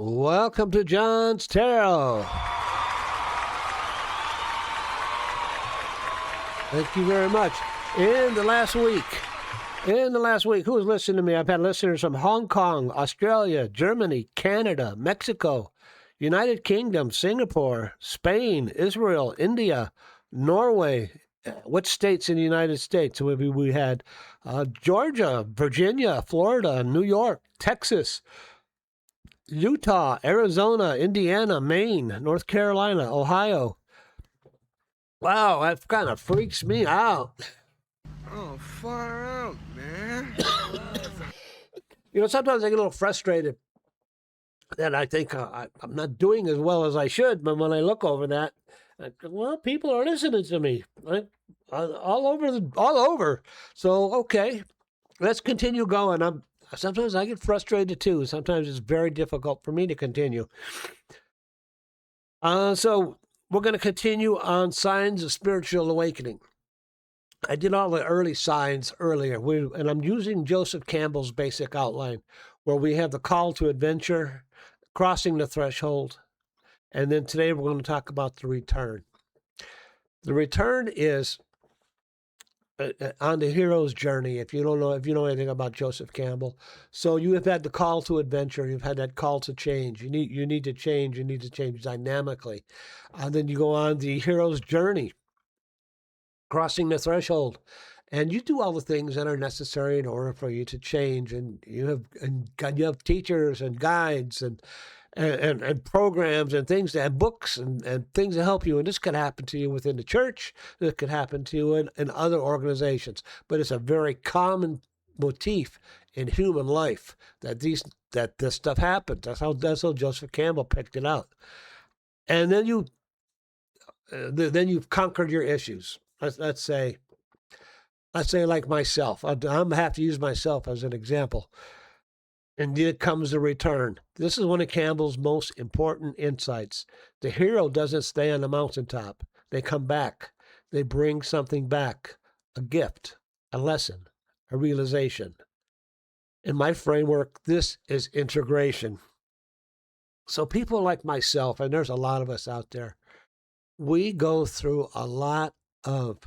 Welcome to John's Tarot. Thank you very much. In the last week, who was listening to me? I've had listeners from Hong Kong, Australia, Germany, Canada, Mexico, United Kingdom, Singapore, Spain, Israel, India, Norway. What states in the United States? We had Georgia, Virginia, Florida, New York, Texas, Utah, Arizona, Indiana, Maine, North Carolina, Ohio. Wow, that kind of freaks me out. Oh, far out, man. Sometimes I get a little frustrated that I think I'm not doing as well as I should. But when I look over that, people are listening to me all over. So, okay, let's continue going. Sometimes I get frustrated too. Sometimes it's very difficult for me to continue. So we're going to continue on signs of spiritual awakening. I did all the early signs earlier, and I'm using Joseph Campbell's basic outline, where we have the call to adventure, crossing the threshold, and then today we're going to talk about the return. The return is on the hero's journey. If you know anything about Joseph Campbell, so you have had the call to adventure. You've had that call to change. You need to change. You need to change dynamically, and then you go on the hero's journey, crossing the threshold, and you do all the things that are necessary in order for you to change. And you have teachers and guides and programs and things and books and things to help you. And this could happen to you within the church. This could happen to you in other organizations. But it's a very common motif in human life that this stuff happens. That's how Joseph Campbell picked it out. And then you've conquered your issues. Let's say like myself. I'm going to have to use myself as an example. And then comes the return. This is one of Campbell's most important insights. The hero doesn't stay on the mountaintop. They come back. They bring something back, a gift, a lesson, a realization. In my framework, this is integration. So people like myself, and there's a lot of us out there, we go through a lot of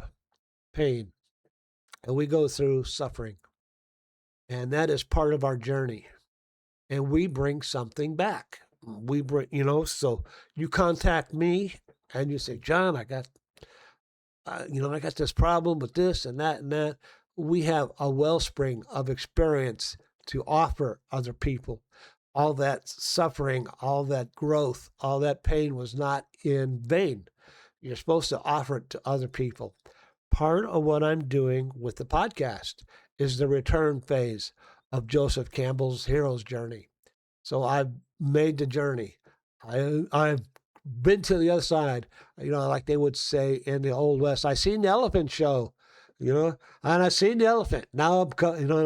pain, and we go through suffering. And that is part of our journey. And we bring something back. So you contact me and you say, John, I got this problem with this and that and that. We have a wellspring of experience to offer other people. All that suffering, all that growth, all that pain was not in vain. You're supposed to offer it to other people. Part of what I'm doing with the podcast is the return phase of Joseph Campbell's hero's journey. So I've made the journey. I've been to the other side, like they would say in the Old West. I seen the elephant show, and I seen the elephant. Now I'm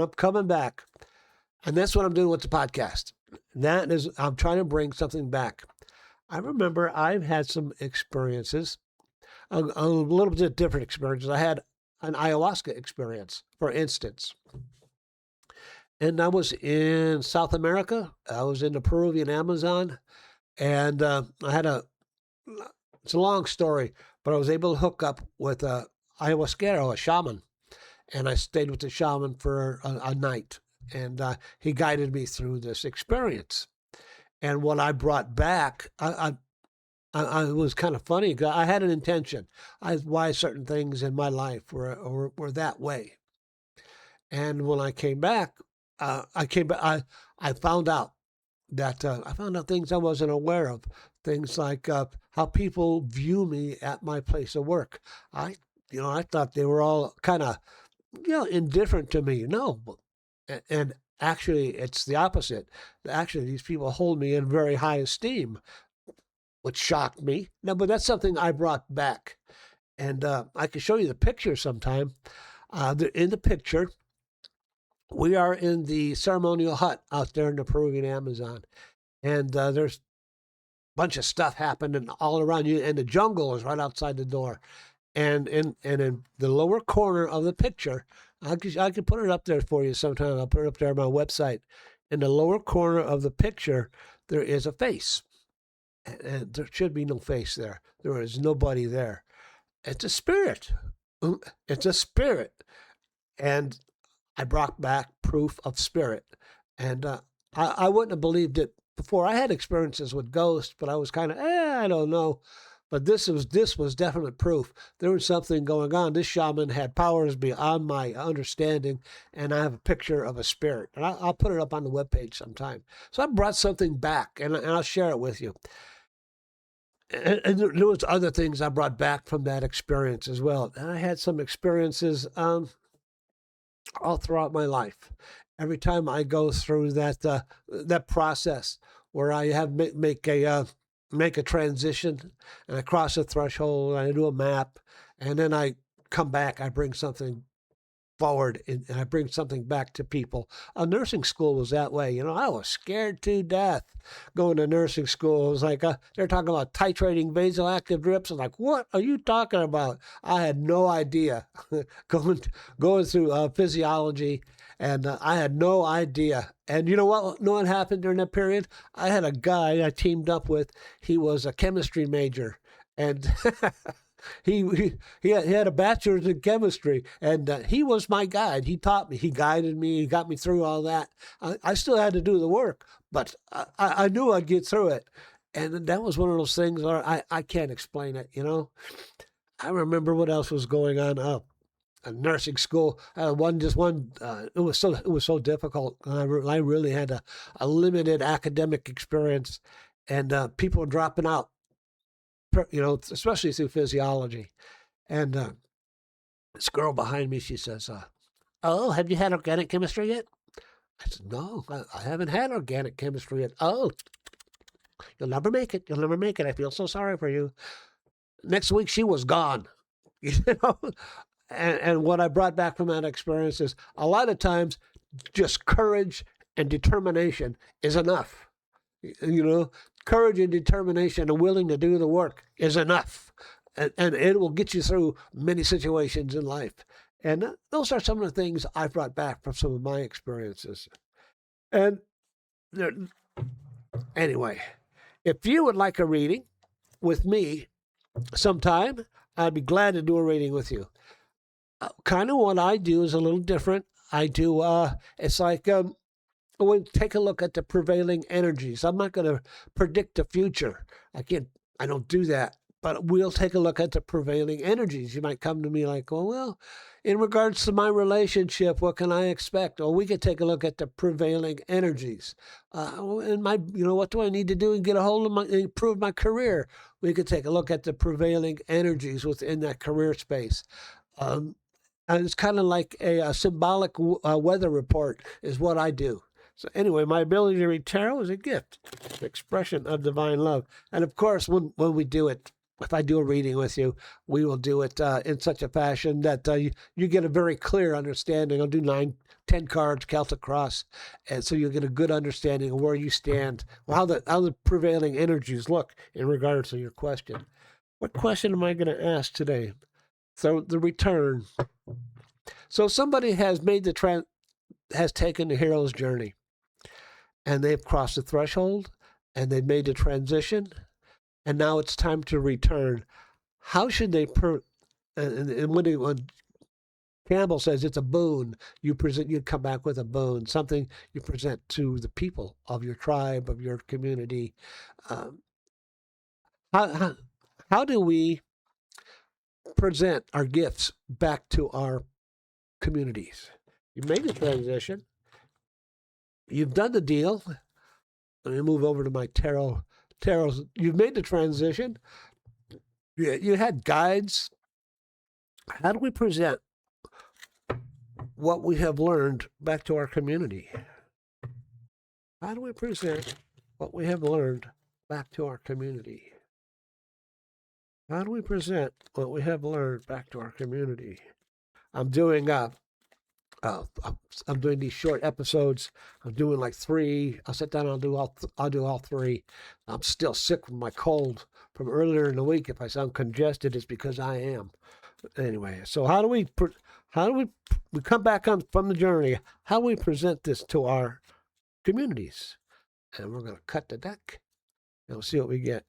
coming back. And that's what I'm doing with the podcast. That is, I'm trying to bring something back. I remember I've had some experiences, a little bit different experiences. I had an ayahuasca experience, for instance. And I was in South America. I was in the Peruvian Amazon. And it's a long story, but I was able to hook up with a ayahuasquero, a shaman. And I stayed with the shaman for a night. And he guided me through this experience. And what I brought back, I was kind of funny because I had an intention. Why certain things in my life were that way. And when I came back, I found out things I wasn't aware of. Things like how people view me at my place of work. I thought they were all kind of, indifferent to me. No, and actually, it's the opposite. Actually, these people hold me in very high esteem, which shocked me. No, but that's something I brought back. And I can show you the picture sometime. In the picture, we are in the ceremonial hut out there in the Peruvian Amazon. And there's a bunch of stuff happening all around you. And the jungle is right outside the door. And in the lower corner of the picture, I could put it up there for you sometime. I'll put it up there on my website. In the lower corner of the picture, there is a face. And there should be no face there. There is nobody there. It's a spirit. It's a spirit. And I brought back proof of spirit. And I wouldn't have believed it before. I had experiences with ghosts, but I was kind of, I don't know. But this was definite proof. There was something going on. This shaman had powers beyond my understanding, and I have a picture of a spirit. And I'll put it up on the webpage sometime. So I brought something back, and I'll share it with you. And there was other things I brought back from that experience as well. And I had some experiences all throughout my life. Every time I go through that process where I have make a transition, and I cross a threshold, and I do a map, and then I come back, I bring something forward, and I bring something back to people. Nursing school was that way. I was scared to death going to nursing school. It was like they're talking about titrating vasoactive drips. I'm like, what are you talking about? I had no idea. going through physiology, and I had no idea. And you know what? Know what happened during that period? I had a guy I teamed up with. He was a chemistry major, and he had a bachelor's in chemistry, and he was my guide. He taught me. He guided me. He got me through all that. I still had to do the work, but I knew I'd get through it. And that was one of those things where I can't explain it. I remember what else was going on. Nursing school. It was so difficult. I really had a limited academic experience, and people were dropping out. Especially through physiology. And this girl behind me, she says, "Oh, have you had organic chemistry yet?" I said, "No, I haven't had organic chemistry yet." "Oh, you'll never make it. You'll never make it. I feel so sorry for you." Next week, she was gone. And what I brought back from that experience is a lot of times just courage and determination is enough. Courage and determination and willing to do the work is enough. And it will get you through many situations in life. And those are some of the things I've brought back from some of my experiences. And anyway, if you would like a reading with me sometime, I'd be glad to do a reading with you. Kind of what I do is a little different. I do, it's like, we'll take a look at the prevailing energies. I'm not going to predict the future. I don't do that. But we'll take a look at the prevailing energies. You might come to me like, well, in regards to my relationship, what can I expect? Or we could take a look at the prevailing energies. And what do I need to do and get a hold of improve my career? We could take a look at the prevailing energies within that career space. And it's kind of like a symbolic weather report is what I do. So anyway, my ability to read tarot is a gift, an expression of divine love. And of course, when we do it, if I do a reading with you, we will do it in such a fashion that you get a very clear understanding. I'll do 9, 10 cards, Celtic Cross, and so you'll get a good understanding of where you stand, how the prevailing energies look in regards to your question. What question am I going to ask today? So the return. So somebody has has taken the hero's journey, and they've crossed the threshold, and they've made the transition, and now it's time to return. How should they and when Campbell says it's a boon, you come back with a boon, something you present to the people of your tribe, of your community. How do we present our gifts back to our communities? You made the transition. You've done the deal. Let me move over to my tarot. You've made the transition. You had guides. How do we present what we have learned back to our community? How do we present what we have learned back to our community? How do we present what we have learned back to our community? I'm doing I'm doing these short episodes. I'm doing like 3. I'll sit down. I'll do all 3. I'm still sick from my cold from earlier in the week. If I sound congested, it's because I am. Anyway, so how do we come back from the journey? How do we present this to our communities? And we're going to cut the deck. And we'll see what we get.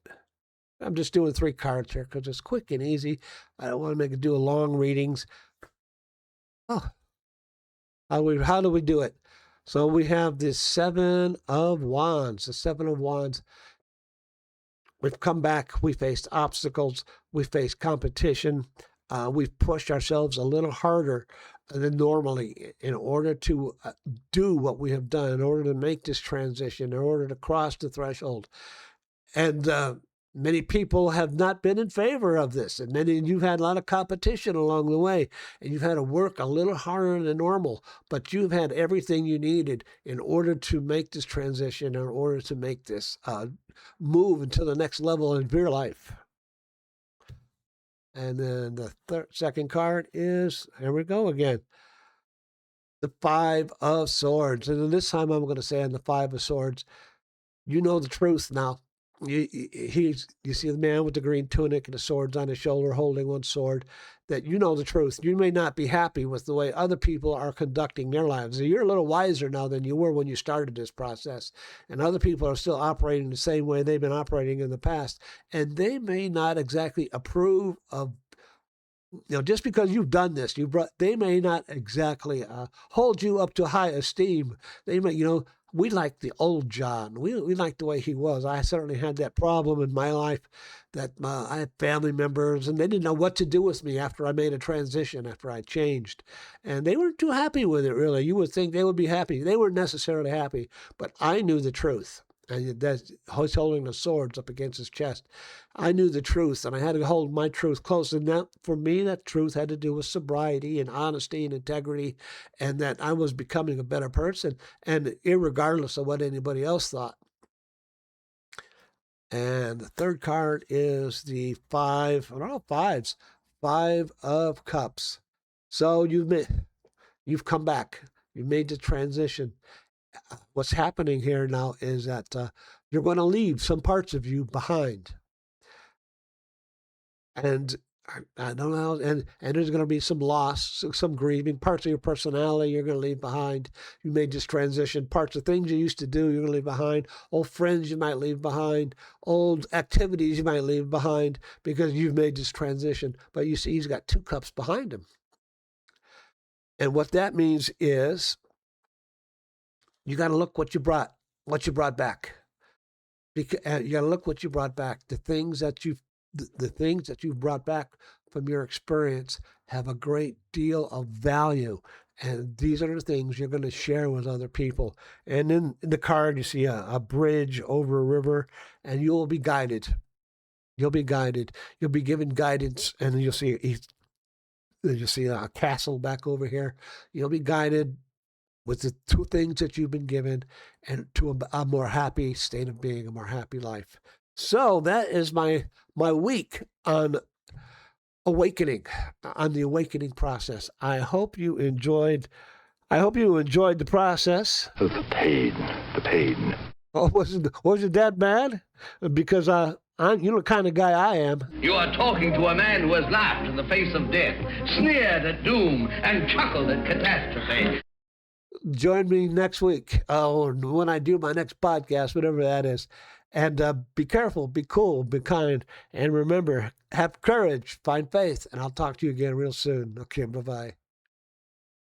I'm just doing 3 cards here because it's quick and easy. I don't want to make it do long readings. Oh, how do we do it? So we have the 7 of Wands. The 7 of Wands. We've come back. We faced obstacles. We faced competition. We've pushed ourselves a little harder than normally in order to do what we have done, in order to make this transition, in order to cross the threshold. And many people have not been in favor of this. And you've had a lot of competition along the way. And you've had to work a little harder than normal. But you've had everything you needed in order to make this transition, in order to make this move into the next level of your life. And then the second card is, here we go again, the 5 of Swords. And this time I'm going to say on the 5 of Swords, you know the truth now. You see the man with the green tunic and the swords on his shoulder holding one sword, that you know the truth. You may not be happy with the way other people are conducting their lives. You're a little wiser now than you were when you started this process. And other people are still operating the same way they've been operating in the past. And they may not exactly approve of, just because you've done this, they may not exactly hold you up to high esteem. They may, we like the old John. We like the way he was. I certainly had that problem in my life that I had family members and they didn't know what to do with me after I made a transition, after I changed. And they weren't too happy with it, really. You would think they would be happy. They weren't necessarily happy, but I knew the truth. And he's holding the swords up against his chest. I knew the truth, and I had to hold my truth close. And that, for me, that truth had to do with sobriety and honesty and integrity, and that I was becoming a better person, and irregardless of what anybody else thought. And the third card is the 5 of Cups. So you've come back. You made the transition. What's happening here now is that you're going to leave some parts of you behind. And I don't know, and there's going to be some loss, some grieving. Parts of your personality you're going to leave behind. You made this transition. Parts of things you used to do you're going to leave behind. Old friends you might leave behind. Old activities you might leave behind because you've made this transition. But you see, he's got 2 cups behind him. And what that means is, you got to look what you brought back. You got to look what you brought back. The things that you've brought back from your experience have a great deal of value. And these are the things you're going to share with other people. And in the card, you see a bridge over a river, and you will be guided. You'll be guided. You'll be given guidance, and you'll see a castle back over here. You'll be guided with the 2 things that you've been given, and to a more happy state of being, a more happy life. So that is my week on awakening, on the awakening process. I hope you enjoyed the process. The pain. Oh, wasn't that bad? Because you're the kind of guy I am. You are talking to a man who has laughed in the face of death, sneered at doom, and chuckled at catastrophe. Join me next week when I do my next podcast, whatever that is. And be careful, be cool, be kind. And remember, have courage, find faith. And I'll talk to you again real soon. Okay, bye-bye.